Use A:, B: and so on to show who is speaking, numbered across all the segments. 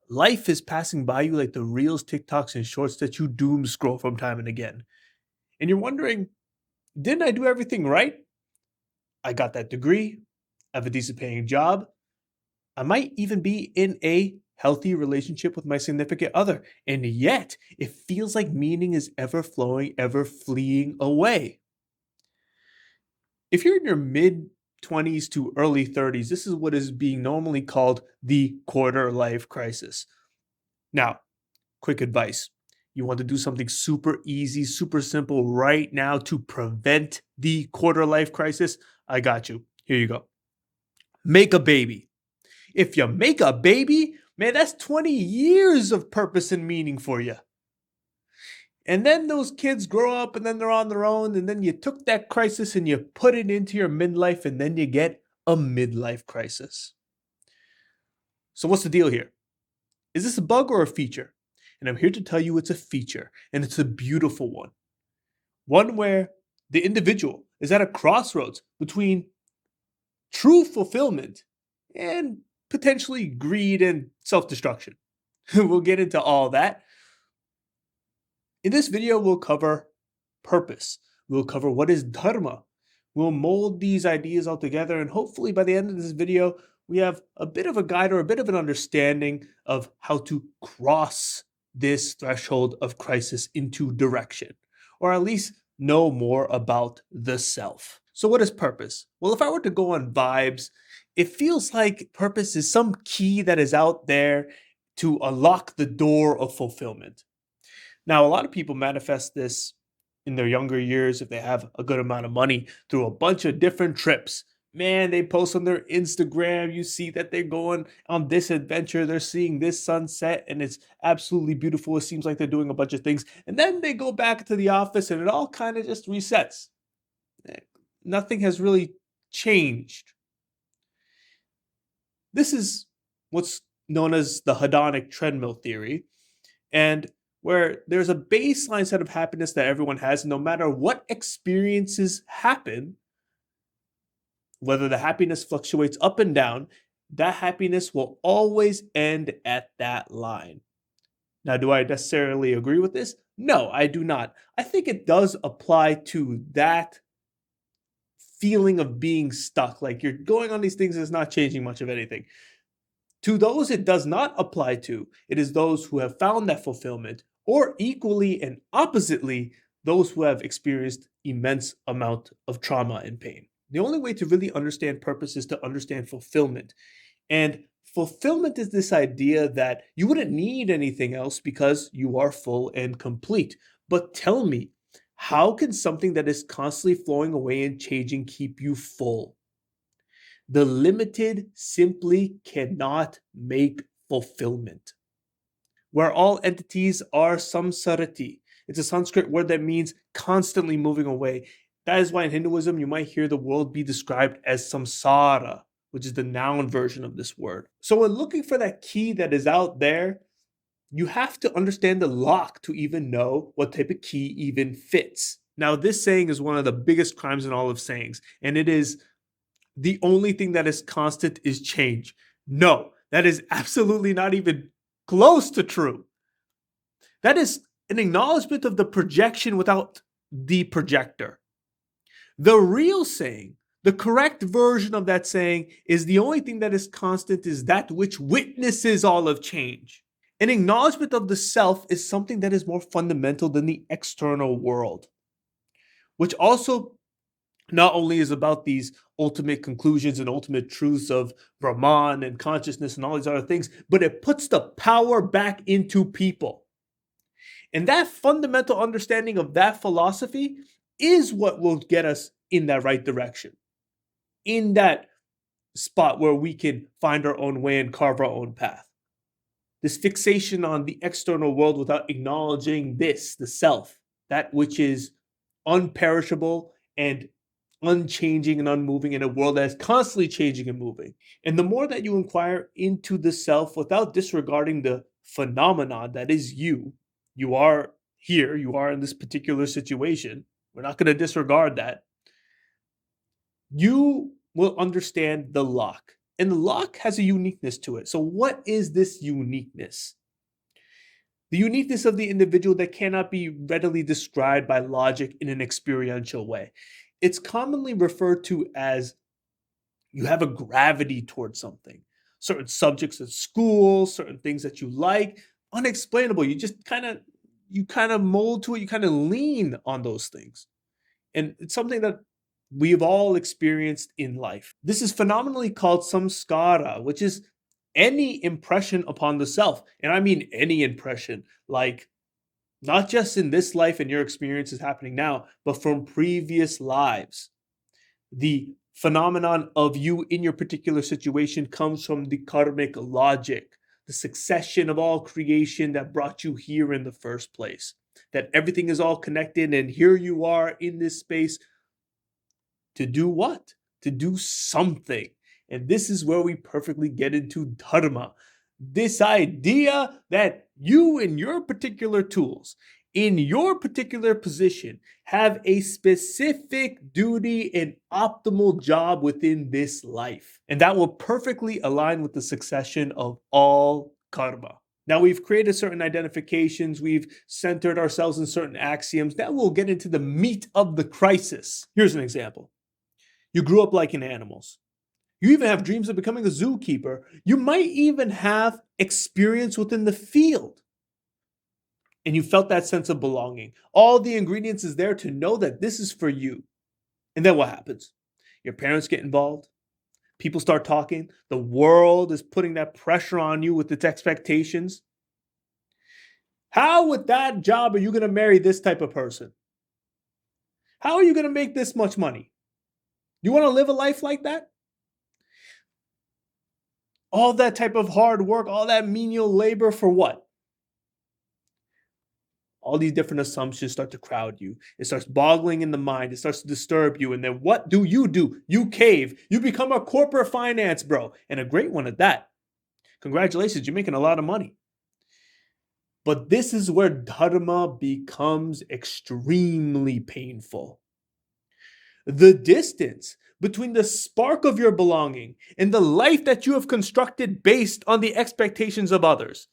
A: Life is passing by you like the reels, TikToks, and shorts that you doom scroll from time and again. And you're wondering, didn't I do everything right? I got that degree. I have a decent paying job. I might even be in a healthy relationship with my significant other. And yet, it feels like meaning is ever flowing, ever fleeing away. If you're in your mid 20s to early 30s, this is what is being normally called the quarter life crisis. Now, quick advice. You want to do something super easy, super simple right now to prevent the quarter life crisis? I got you. Here you go. Make a baby. If you make a baby, man, that's 20 years of purpose and meaning for you. And then those kids grow up and then they're on their own. And then you took that crisis and you put it into your midlife, and then you get a midlife crisis. So, what's the deal here? Is this a bug or a feature? And I'm here to tell you it's a feature, and it's a beautiful one. One where the individual is at a crossroads between true fulfillment and potentially greed and self destruction. We'll get into all that. In this video, we'll cover purpose. We'll cover what is Dharma. We'll mold these ideas all together, and hopefully by the end of this video, we have a bit of a guide or a bit of an understanding of how to cross this threshold of crisis into direction, or at least know more about the self. So, what is purpose? Well, if I were to go on vibes, it feels like purpose is some key that is out there to unlock the door of fulfillment. Now, a lot of people manifest this in their younger years if they have a good amount of money through a bunch of different trips. Man, they post on their Instagram. You see that they're going on this adventure. They're seeing this sunset, and it's absolutely beautiful. It seems like they're doing a bunch of things. And then they go back to the office, and it all kind of just resets. Eh, Nothing has really changed. This is what's known as the hedonic treadmill theory. And where there's a baseline set of happiness that everyone has, no matter what experiences happen, whether the happiness fluctuates up and down, that happiness will always end at that line. Now, do I necessarily agree with this? No, I do not. I think it does apply to that feeling of being stuck, like you're going on these things and it's not changing much of anything. To those it does not apply to, it is those who have found that fulfillment, or equally and oppositely, those who have experienced immense amount of trauma and pain. The only way to really understand purpose is to understand fulfillment. And fulfillment is this idea that you wouldn't need anything else because you are full and complete. But tell me, how can something that is constantly flowing away and changing keep you full? The limited simply cannot make fulfillment. Where all entities are samsarati. It's a Sanskrit word that means constantly moving away. That is why in Hinduism you might hear the world be described as samsara, which is the noun version of this word. So when looking for that key that is out there, you have to understand the lock to even know what type of key even fits. Now, this saying is one of the biggest crimes in all of sayings, and it is the only thing that is constant is change. No, that is absolutely not even close to true. That is an acknowledgement of the projection without the projector. The real saying, the correct version of that saying, is the only thing that is constant is that which witnesses all of change. An acknowledgement of the self is something that is more fundamental than the external world, which also not only is about these ultimate conclusions and ultimate truths of Brahman and consciousness and all these other things, but it puts the power back into people. And that fundamental understanding of that philosophy is what will get us in that right direction, in that spot where we can find our own way and carve our own path. This fixation on the external world without acknowledging this, the self, that which is unperishable and unchanging and unmoving in a world that is constantly changing and moving. And the more that you inquire into the self without disregarding the phenomenon that is you are here, you are in this particular situation. We're not going to disregard that. You will understand the lock. And luck has a uniqueness to it. So, what is this uniqueness? The uniqueness of the individual that cannot be readily described by logic in an experiential way. It's commonly referred to as you have a gravity towards something. Certain subjects at school, certain things that you like, unexplainable. You kind of mold to it, you kind of lean on those things. And it's something that we've all experienced in life. This is phenomenally called samskara, which is any impression upon the self. And I mean any impression, like not just in this life and your experiences happening now, but from previous lives. The phenomenon of you in your particular situation comes from the karmic logic, the succession of all creation that brought you here in the first place. That everything is all connected, and here you are in this space to do what? To do something. And this is where we perfectly get into dharma. This idea that you and your particular tools, in your particular position, have a specific duty and optimal job within this life. And that will perfectly align with the succession of all karma. Now we've created certain identifications, we've centered ourselves in certain axioms. Now we'll get into the meat of the crisis. Here's an example. You grew up liking animals. You even have dreams of becoming a zookeeper. You might even have experience within the field. And you felt that sense of belonging. All the ingredients is there to know that this is for you. And then what happens? Your parents get involved. People start talking. The world is putting that pressure on you with its expectations. How, with that job, are you going to marry this type of person? How are you going to make this much money? You want to live a life like that? All that type of hard work, all that menial labor for what? All these different assumptions start to crowd you. It starts boggling in the mind. It starts to disturb you. And then what do? You cave. You become a corporate finance bro, and a great one at that. Congratulations, you're making a lot of money. But this is where dharma becomes extremely painful. The distance between the spark of your belonging and the life that you have constructed based on the expectations of others.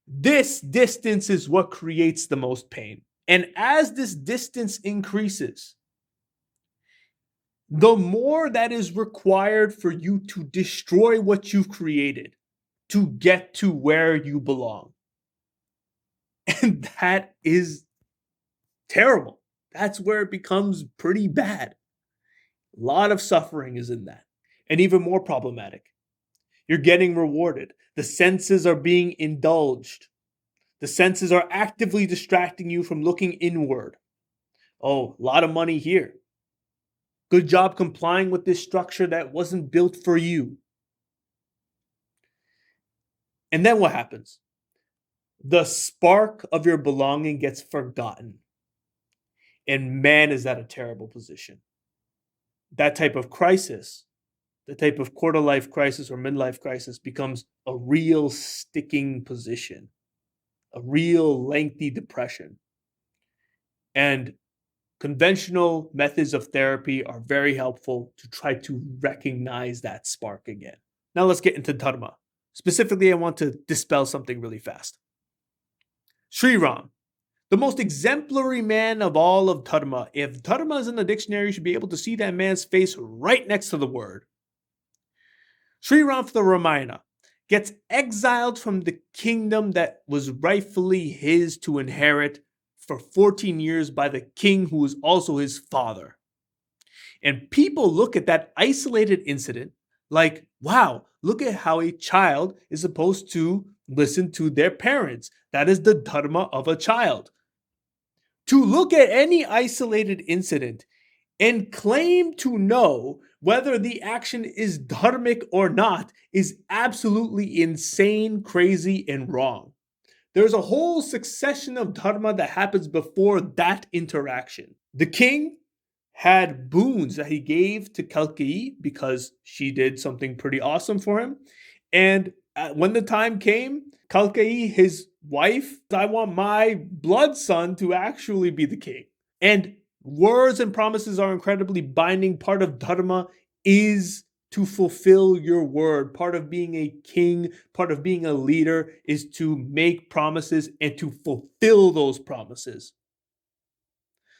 A: This distance is what creates the most pain. And as this distance increases, the more that is required for you to destroy what you've created to get to where you belong. And that is terrible. That's where it becomes pretty bad. A lot of suffering is in that. And even more problematic, you're getting rewarded. The senses are being indulged. The senses are actively distracting you from looking inward. Oh, a lot of money here. Good job complying with this structure that wasn't built for you. And then what happens? The spark of your belonging gets forgotten. And man, is that a terrible position. That type of crisis, the type of quarter life crisis or midlife crisis, becomes a real sticking position, a real lengthy depression. And conventional methods of therapy are very helpful to try to recognize that spark again. Now let's get into dharma. Specifically, I want to dispel something really fast. Sri Ram, the most exemplary man of all of dharma. If dharma is in the dictionary, you should be able to see that man's face right next to the word. Sri Ram for the Ramayana gets exiled from the kingdom that was rightfully his to inherit for 14 years by the king who was also his father. And people look at that isolated incident like, wow, look at how a child is supposed to listen to their parents. That is the dharma of a child. To look at any isolated incident and claim to know whether the action is dharmic or not is absolutely insane, crazy, and wrong. There's a whole succession of dharma that happens before that interaction. The king had boons that he gave to Kalki because she did something pretty awesome for him. And when the time came, Kalki, his wife, I want my blood son to actually be the king. And words and promises are incredibly binding. Part of dharma is to fulfill your word. Part of being a king, part of being a leader is to make promises and to fulfill those promises.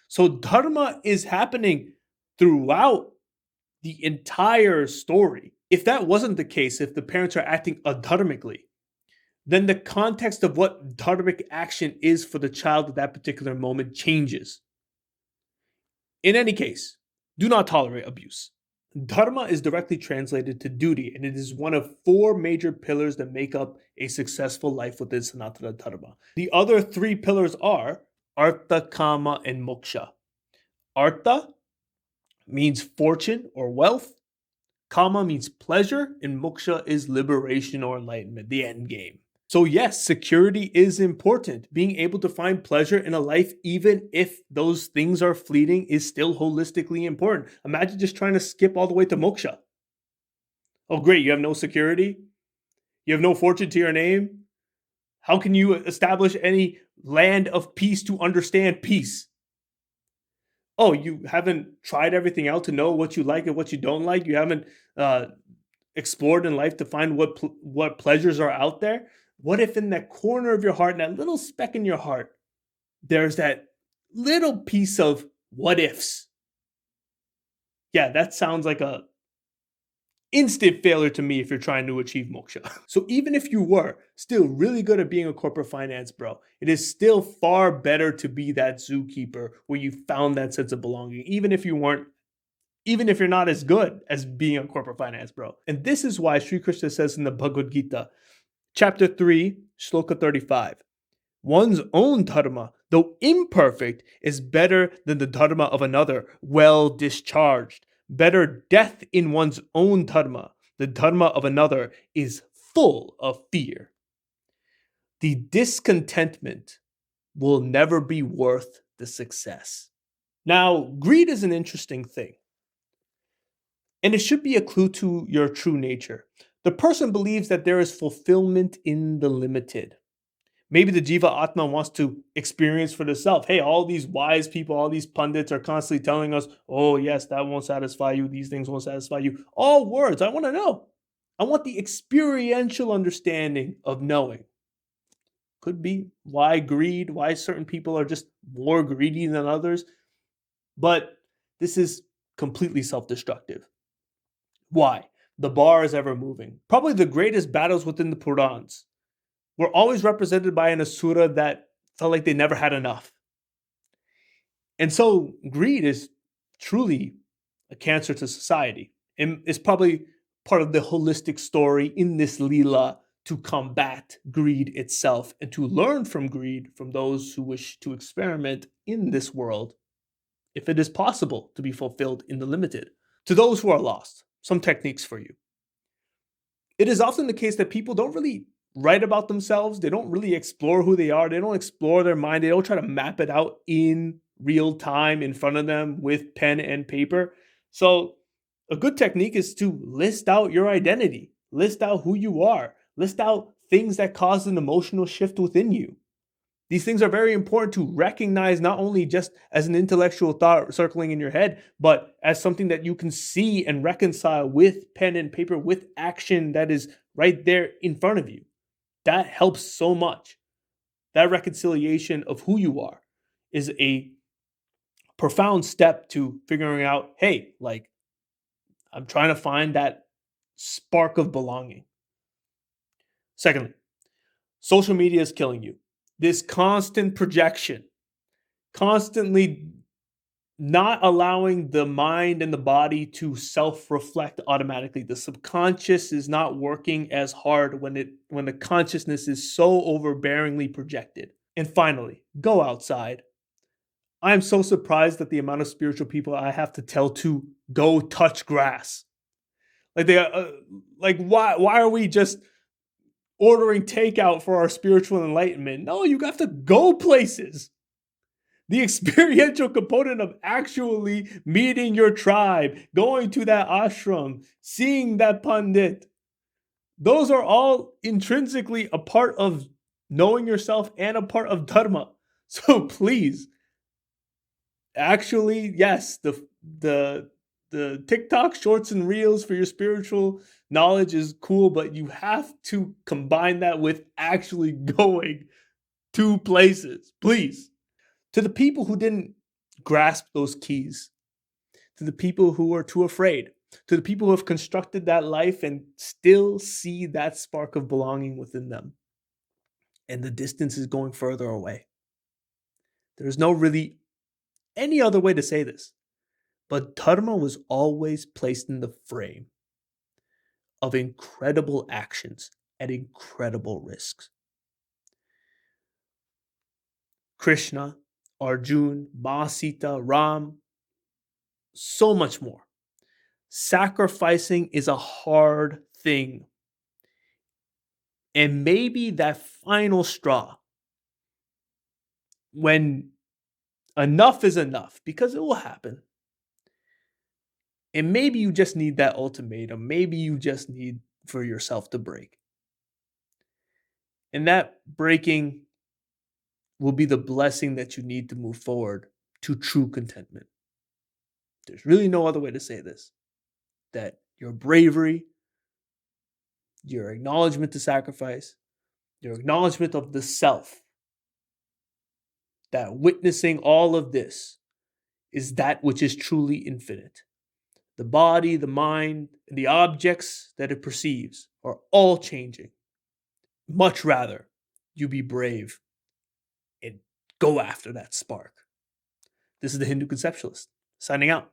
A: So dharma is happening throughout the entire story. If that wasn't the case, if the parents are acting adharmically, then the context of what dharmic action is for the child at that particular moment changes. In any case, do not tolerate abuse. Dharma is directly translated to duty, and it is one of four major pillars that make up a successful life within Sanatana Dharma. The other three pillars are Artha, Kama, and Moksha. Artha means fortune or wealth, Kama means pleasure, and Moksha is liberation or enlightenment, the end game. So, yes, security is important. Being able to find pleasure in a life, even if those things are fleeting, is still holistically important. Imagine just trying to skip all the way to moksha. Oh, great, you have no security? You have no fortune to your name? How can you establish any land of peace to understand peace? Oh, you haven't tried everything out to know what you like and what you don't like? You haven't explored in life to find what pleasures are out there? What if in that corner of your heart, in that little speck in your heart, there's that little piece of what ifs? Yeah, that sounds like a instant failure to me if you're trying to achieve moksha. So even if you were still really good at being a corporate finance bro, it is still far better to be that zookeeper where you found that sense of belonging, even if you're not as good as being a corporate finance bro. And this is why Sri Krishna says in the Bhagavad Gita, Chapter 3, Shloka 35. One's own dharma, though imperfect, is better than the dharma of another, well discharged. Better death in one's own dharma. The dharma of another is full of fear. The discontentment will never be worth the success. Now, greed is an interesting thing, and it should be a clue to your true nature. The person believes that there is fulfillment in the limited. Maybe the Jiva Atma wants to experience for the self. Hey, all these wise people, all these pundits are constantly telling us, oh, yes, that won't satisfy you. These things won't satisfy you. All words. I want to know. I want the experiential understanding of knowing. Could be why greed, why certain people are just more greedy than others. But this is completely self-destructive. Why? The bar is ever moving. Probably the greatest battles within the Purans were always represented by an asura that felt like they never had enough. And so greed is truly a cancer to society. And it's probably part of the holistic story in this Leela to combat greed itself and to learn from greed from those who wish to experiment in this world, if it is possible to be fulfilled in the limited. To those who are lost, some techniques for you. It is often the case that people don't really write about themselves. They don't really explore who they are. They don't explore their mind. They don't try to map it out in real time in front of them with pen and paper. So a good technique is to list out your identity, list out who you are, list out things that cause an emotional shift within you. These things are very important to recognize, not only just as an intellectual thought circling in your head, but as something that you can see and reconcile with pen and paper, with action that is right there in front of you. That helps so much. That reconciliation of who you are is a profound step to figuring out, hey, like, I'm trying to find that spark of belonging. Secondly, social media is killing you. This constant projection, constantly not allowing the mind and the body to self-reflect automatically. The subconscious is not working as hard when the consciousness is so overbearingly projected. And finally, go outside. I am so surprised at the amount of spiritual people I have to tell to go touch grass. Why are we just ordering takeout for our spiritual enlightenment? No, you have to go places. The experiential component of actually meeting your tribe, going to that ashram, seeing that pandit, those are all intrinsically a part of knowing yourself and a part of dharma. So please, actually, yes, the The TikTok shorts and reels for your spiritual knowledge is cool, but you have to combine that with actually going to places, please. To the people who didn't grasp those keys, to the people who are too afraid, to the people who have constructed that life and still see that spark of belonging within them, and the distance is going further away. There's no really any other way to say this, but Dharma was always placed in the frame of incredible actions at incredible risks. Krishna, Arjun, Sita, Ram, so much more. Sacrificing is a hard thing. And maybe that final straw, when enough is enough, because it will happen. And maybe you just need that ultimatum. Maybe you just need for yourself to break. And that breaking will be the blessing that you need to move forward to true contentment. There's really no other way to say this. That your bravery, your acknowledgement to sacrifice, your acknowledgement of the self, that witnessing all of this is that which is truly infinite. The body, the mind, and the objects that it perceives are all changing. Much rather you be brave and go after that spark. This is the Hindu Conceptualist, signing out.